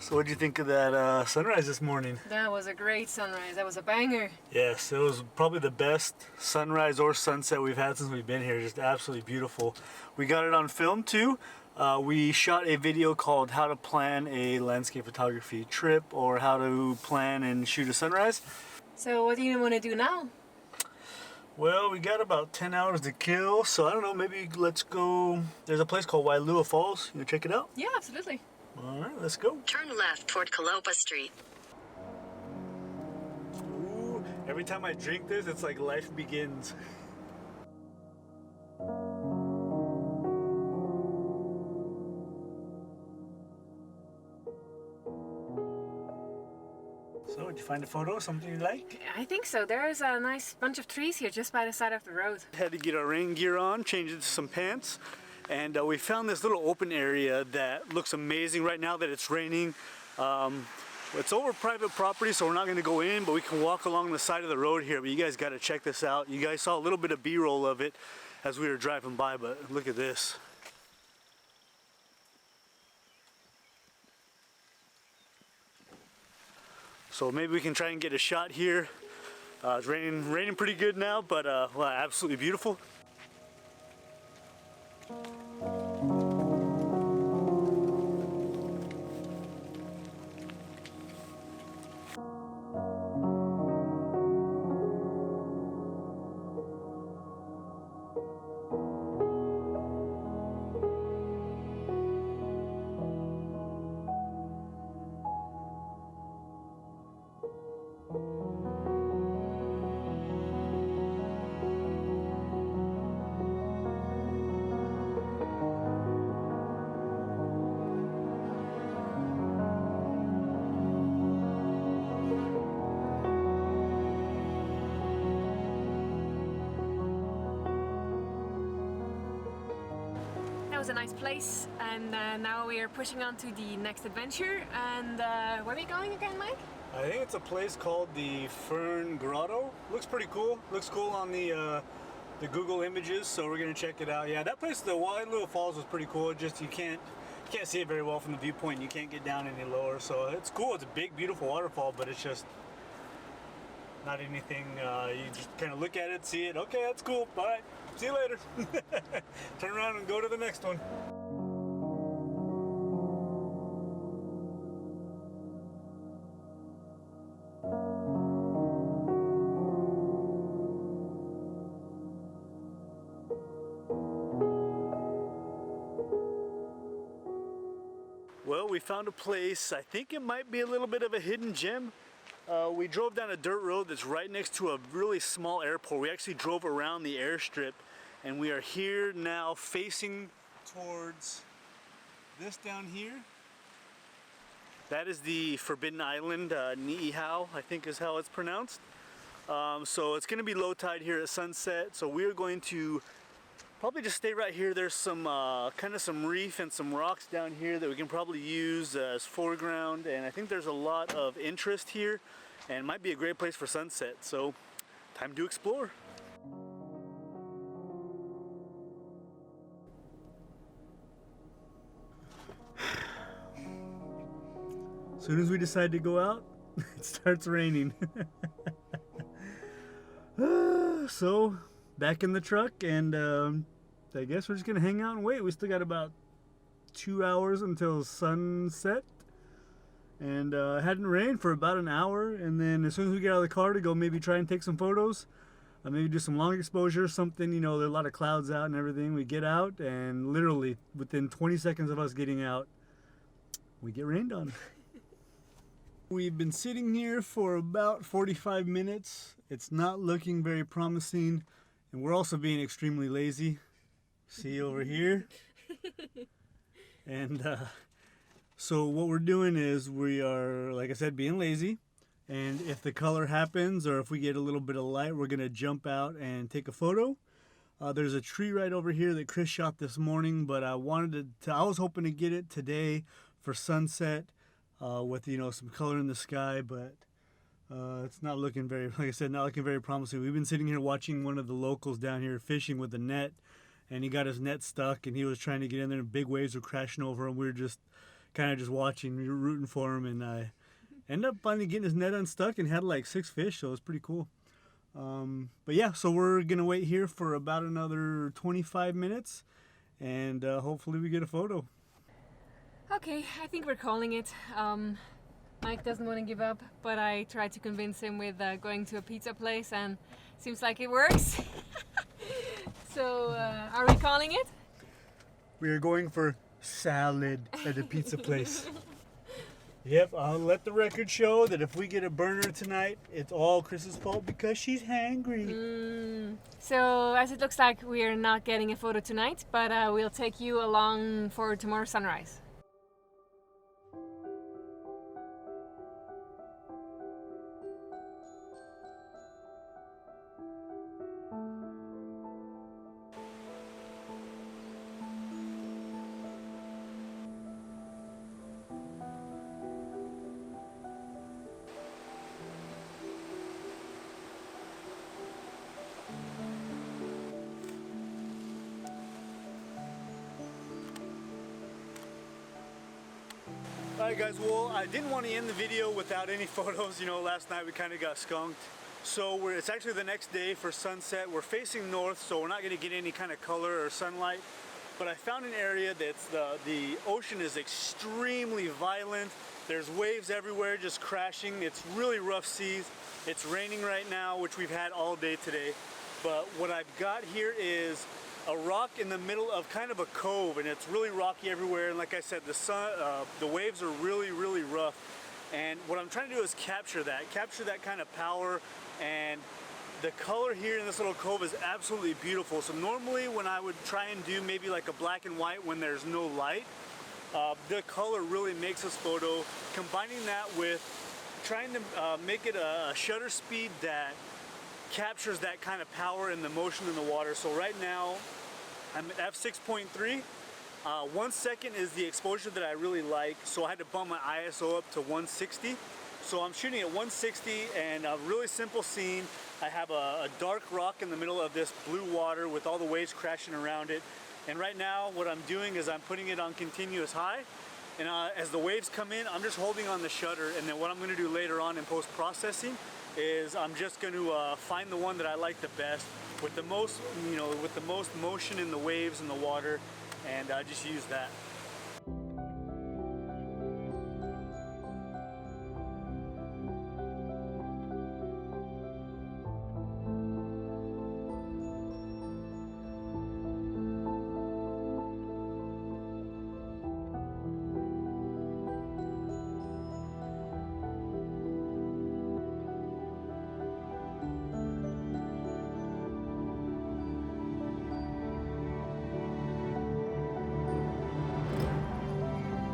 So what did you think of that sunrise this morning? That was a great sunrise. That was a banger. Yes, it was probably the best sunrise or sunset we've had since we've been here. Just absolutely beautiful. We got it on film too. We shot a video called How to Plan a Landscape Photography Trip, or How to Plan and Shoot a Sunrise. So what do you want to do now? Well, we got about 10 hours to kill, so I don't know, maybe let's go. There's a place called Wailua Falls. You wanna check it out? Yeah, absolutely. All right, let's go. Turn left toward Kauai Street. Ooh, every time I drink this, it's like life begins. So, did you find a photo, something you like? I think so. There is a nice bunch of trees here just by the side of the road. Had to get our rain gear on, change into some pants, and we found this little open area that looks amazing right now that it's raining. It's over private property, so we're not going to go in, but we can walk along the side of the road here. But you guys got to check this out. You guys saw a little bit of B-roll of it as we were driving by, but look at this. So maybe we can try and get a shot here. It's raining pretty good now, but well, absolutely beautiful. That was a nice place, and now we are pushing on to the next adventure. And where are we going again, Mike? I think it's a place called the Fern Grotto. Looks pretty cool. Looks cool on the Google images, so we're gonna check it out. Yeah, that place, the Wailua Falls, was pretty cool. Just you can't see it very well from the viewpoint. You can't get down any lower, so it's cool. It's a big, beautiful waterfall, but it's just not anything. You just kind of look at it, see it. Okay, that's cool. All right, see you later. Turn around and go to the next one. Well, we found a place. I think it might be a little bit of a hidden gem. We drove down a dirt road that's right next to a really small airport. We actually drove around the airstrip, and we are here now facing towards this down here. That is the Forbidden Island, Niihau, I think is how it's pronounced. So it's going to be low tide here at sunset, so we are going to probably just stay right here. There's some kind of some reef and some rocks down here that we can probably use as foreground, and I think there's a lot of interest here and it might be a great place for sunset, so time to explore. As soon as we decide to go out, it starts raining. So back in the truck, and I guess we're just gonna hang out and wait. We still got about 2 hours until sunset, and it hadn't rained for about an hour. And then as soon as we get out of the car to go maybe try and take some photos, maybe do some long exposure, something, you know, there are a lot of clouds out and everything. We get out, and literally within 20 seconds of us getting out, we get rained on. We've been sitting here for about 45 minutes. It's not looking very promising, and we're also being extremely lazy. See over here? And so what we're doing is we are, like I said, being lazy. And if the color happens, or if we get a little bit of light, we're gonna jump out and take a photo. There's a tree right over here that Chris shot this morning, but I was hoping to get it today for sunset. With, you know, some color in the sky, but it's not looking very, like I said, not looking very promising. We've been sitting here watching one of the locals down here fishing with a net, and he got his net stuck, and he was trying to get in there, and big waves were crashing over him. We were just kind of just watching, rooting for him, and I ended up finally getting his net unstuck and had like 6 fish, so it was pretty cool. But yeah, so we're gonna wait here for about another 25 minutes, and hopefully we get a photo. Okay, I think we're calling it. Mike doesn't want to give up, but I tried to convince him with going to a pizza place, and seems like it works. So, are we calling it? We are going for salad at the pizza place. Yep, I'll let the record show that if we get a burner tonight, it's all Chris's fault because she's hangry. So, as it looks like we're not getting a photo tonight, but we'll take you along for tomorrow's sunrise. Alright guys, well I didn't want to end the video without any photos. You know, last night we kind of got skunked. So it's actually the next day for sunset. We're facing north, so we're not going to get any kind of color or sunlight. But I found an area that's the ocean is extremely violent. There's waves everywhere just crashing. It's really rough seas. It's raining right now, which we've had all day today. But what I've got here is a rock in the middle of kind of a cove, and it's really rocky everywhere. And like I said, the waves are really, really rough. And what I'm trying to do is capture that kind of power. And the color here in this little cove is absolutely beautiful. So normally when I would try and do maybe like a black and white when there's no light, the color really makes this photo. Combining that with trying to make it a shutter speed that captures that kind of power and the motion in the water. So right now I'm at f6.3. 1 second is the exposure that I really like, so I had to bump my ISO up to 160. So I'm shooting at 160, and a really simple scene. I have a dark rock in the middle of this blue water with all the waves crashing around it. And right now what I'm doing is I'm putting it on continuous high, and as the waves come in, I'm just holding on the shutter. And then what I'm going to do later on in post-processing is I'm just going to find the one that I like the best with the most, with the most motion in the waves and the water, and just use that.